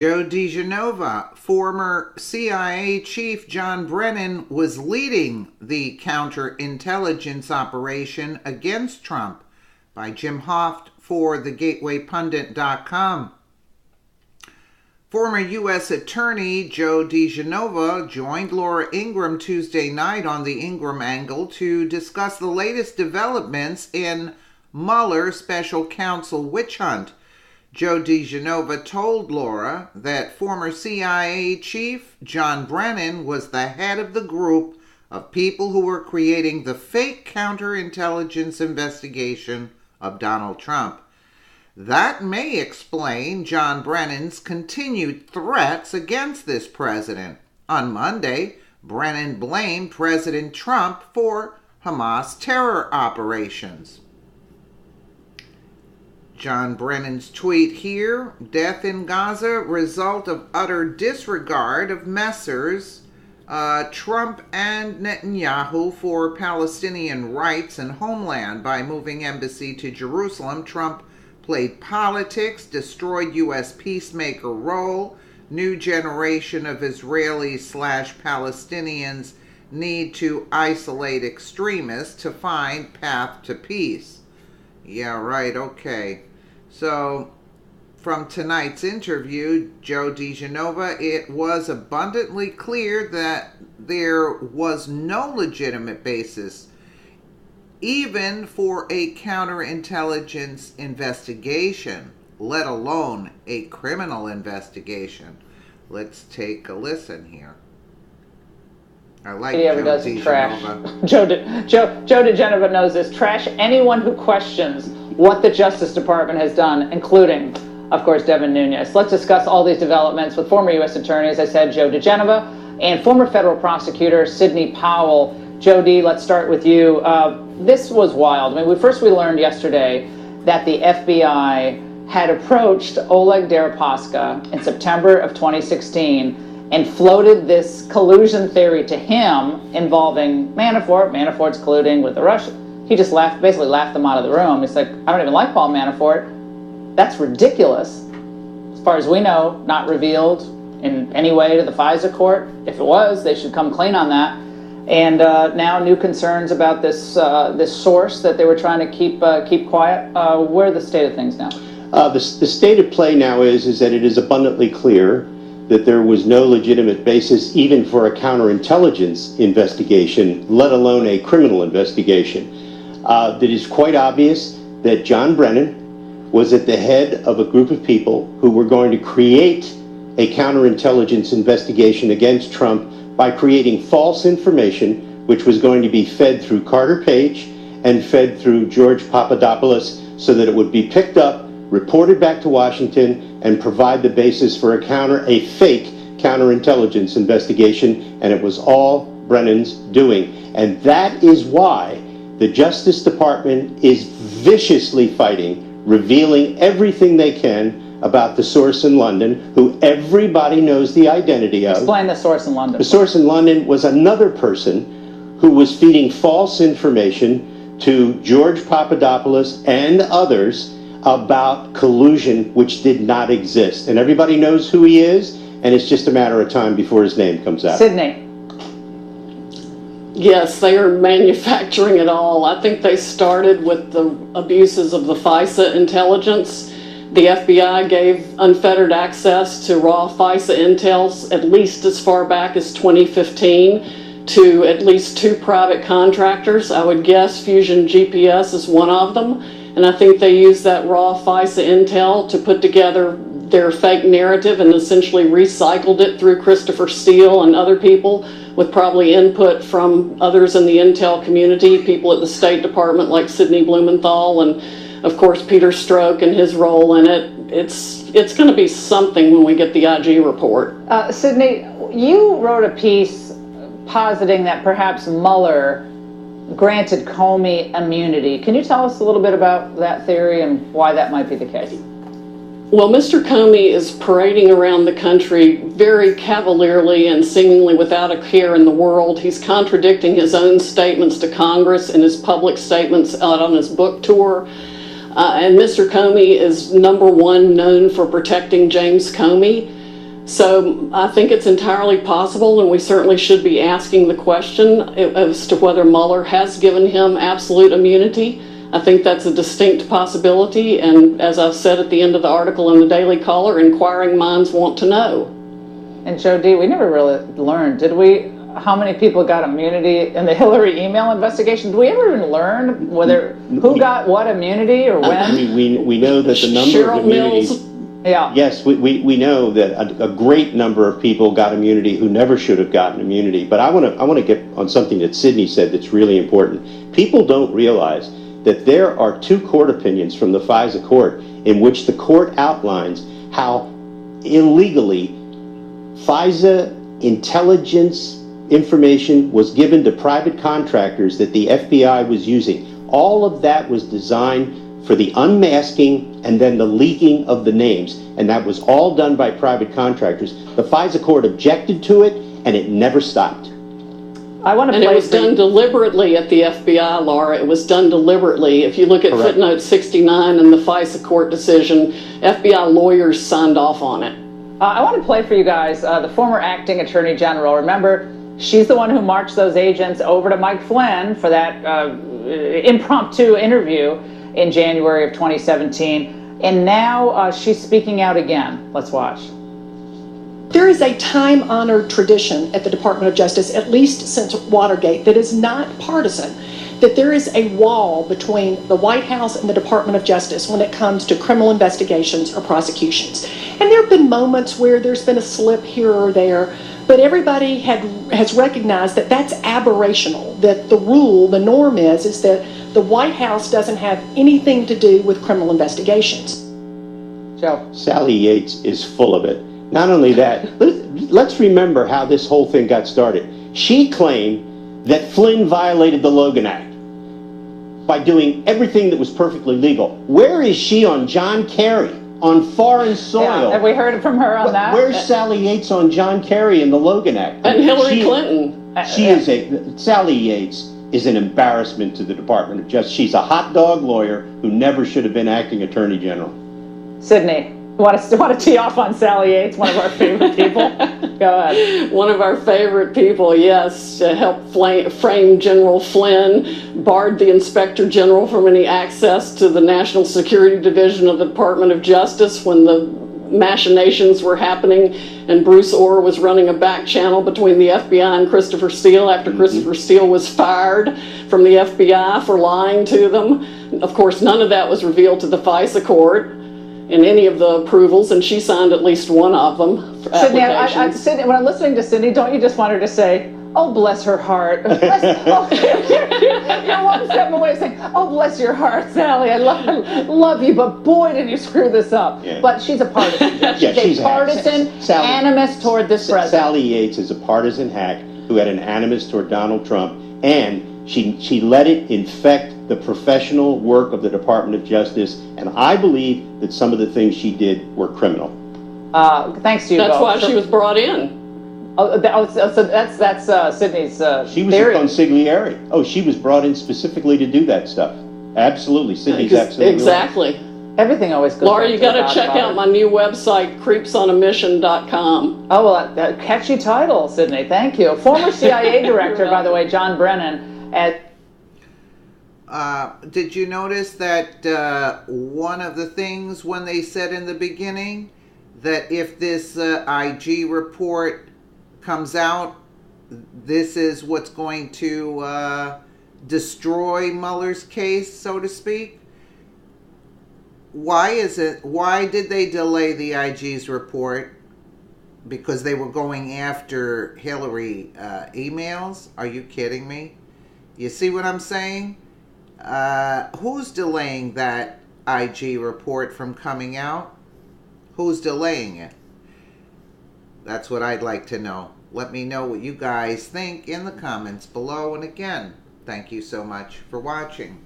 Joe Digenova, former CIA chief John Brennan, was leading the counterintelligence operation against Trump, by Jim Hoft for thegatewaypundit.com. Former U.S. Attorney Joe Digenova joined Laura Ingraham Tuesday night on the Ingraham Angle to discuss the latest developments in Mueller special counsel witch hunt. Joe Digenova told Laura that former CIA chief John Brennan was the head of the group of people who were creating the fake counterintelligence investigation of Donald Trump. That may explain John Brennan's continued threats against this president. On Monday, Brennan blamed President Trump for Hamas terror operations. John Brennan's tweet here: death in Gaza, result of utter disregard of Messrs. Trump and Netanyahu for Palestinian rights and homeland. By moving embassy to Jerusalem, Trump played politics, destroyed U.S. peacemaker role. New generation of Israelis/Palestinians need to isolate extremists to find path to peace. Yeah, right, okay. So, from tonight's interview, Joe Digenova, it was abundantly clear that there was no legitimate basis even for a counterintelligence investigation, let alone a criminal investigation. Let's take a listen here. I like he ever Joe does Digenova. Trash. Joe Digenova knows this. Trash anyone who questions what the Justice Department has done, including, of course, Devin Nunes. Let's discuss all these developments with former U.S. Attorney, as I said, Joe Digenova, and former federal prosecutor Sidney Powell. Joe D., let's start with you. This was wild. I mean, we learned yesterday that the FBI had approached Oleg Deripaska in September of 2016 and floated this collusion theory to him involving Manafort. Manafort's colluding with the Russians. He just basically laughed them out of the room. He's like, I don't even like Paul Manafort. That's ridiculous. As far as we know, not revealed in any way to the FISA court. If it was, they should come clean on that. And now new concerns about this source that they were trying to keep quiet. Where are the state of things now? The state of play now is that it is abundantly clear that there was no legitimate basis even for a counterintelligence investigation, let alone a criminal investigation. It is quite obvious that John Brennan was at the head of a group of people who were going to create a counterintelligence investigation against Trump by creating false information, which was going to be fed through Carter Page and fed through George Papadopoulos, so that it would be picked up, reported back to Washington, and provide the basis for a fake counterintelligence investigation, and it was all Brennan's doing. And that is why the Justice Department is viciously fighting, revealing everything they can about the source in London, who everybody knows the identity of. Explain the source in London. The source in London was another person who was feeding false information to George Papadopoulos and others about collusion which did not exist. And everybody knows who he is, and it's just a matter of time before his name comes out. Sydney. Yes, they are manufacturing it all. I think they started with the abuses of the FISA intelligence. The FBI gave unfettered access to raw FISA intel at least as far back as 2015 to at least 2 private contractors. I would guess Fusion GPS is one of them. And I think they used that raw FISA intel to put together their fake narrative and essentially recycled it through Christopher Steele and other people, with probably input from others in the intel community, people at the State Department like Sidney Blumenthal, and of course Peter Strzok and his role in it. It's going to be something when we get the IG report. Sydney, you wrote a piece positing that perhaps Mueller granted Comey immunity. Can you tell us a little bit about that theory and why that might be the case? Well, Mr. Comey is parading around the country very cavalierly and seemingly without a care in the world. He's contradicting his own statements to Congress and his public statements out on his book tour. And Mr. Comey is #1 known for protecting James Comey. So I think it's entirely possible, and we certainly should be asking the question as to whether Mueller has given him absolute immunity. I think that's a distinct possibility, and as I've said at the end of the article in the Daily Caller, inquiring minds want to know. And Joe D., we never really learned, did we, how many people got immunity in the Hillary email investigation? Did we ever even learn who got what immunity or when? I mean, we know that the number Cheryl of immunities... Mills. Yeah. Yes, we know that a great number of people got immunity who never should have gotten immunity. But I want to get on something that Sydney said that's really important. People don't realize that there are 2 court opinions from the FISA court in which the court outlines how illegally FISA intelligence information was given to private contractors that the FBI was using. All of that was designed for the unmasking and then the leaking of the names, and that was all done by private contractors. The FISA court objected to it, and it never stopped. I want to And it was done deliberately at the FBI, Laura. It was done deliberately. If you look at Correct. footnote 69 in the FISA court decision, FBI lawyers signed off on it. I want to play for you guys the former acting attorney general. Remember, she's the one who marched those agents over to Mike Flynn for that impromptu interview in January of 2017. And now she's speaking out again. Let's watch. There is a time-honored tradition at the Department of Justice, at least since Watergate, that is not partisan, that there is a wall between the White House and the Department of Justice when it comes to criminal investigations or prosecutions. And there have been moments where there's been a slip here or there, but everybody has recognized that that's aberrational, that the rule, the norm is that the White House doesn't have anything to do with criminal investigations. Joe. Sally Yates is full of it. Not only that, let's remember how this whole thing got started. She claimed that Flynn violated the Logan Act by doing everything that was perfectly legal. Where is she on John Kerry, on foreign soil? Yeah, have we heard from her on that? Where's Sally Yates on John Kerry and the Logan Act? And Hillary Clinton. Sally Yates is an embarrassment to the Department of Justice. She's a hot dog lawyer who never should have been acting attorney general. Sydney, want to tee off on Sally Yates, one of our favorite people? Go ahead. One of our favorite people, yes, helped frame General Flynn, barred the Inspector General from any access to the National Security Division of the Department of Justice when the machinations were happening, and Bruce Orr was running a back channel between the FBI and Christopher Steele after Christopher Steele was fired from the FBI for lying to them. Of course, none of that was revealed to the FISA court in any of the approvals, and she signed at least one of them. Sydney, Sydney, when I'm listening to Sydney, don't you just want her to say, "Oh, bless her heart"? You're one step away saying, "Oh, bless your heart, Sally. I love you, but boy, did you screw this up." Yeah. But she's a partisan. She's a partisan animus toward this president. Sally Yates is a partisan hack who had an animus toward Donald Trump, and she let it infect the professional work of the Department of Justice, and I believe that some of the things she did were criminal. Thanks to you. That's why she was brought in. So that's Sydney's She was theory. a consigliere. Oh, she was brought in specifically to do that stuff. Absolutely, Sydney's absolutely exactly. Right. Everything always goes. Laura, you got to check out my new website, creepsonamission.com. Oh, well, catchy title, Sydney. Thank you. Former CIA director, by the way, John Brennan. Did you notice that one of the things when they said in the beginning that if this IG report comes out, this is what's going to destroy Mueller's case, so to speak? Why did they delay the IG's report? Because they were going after Hillary emails? Are you kidding me? You see what I'm saying? Who's delaying that IG report from coming out? Who's delaying it? That's what I'd like to know. Let me know what you guys think in the comments below. And again, thank you so much for watching.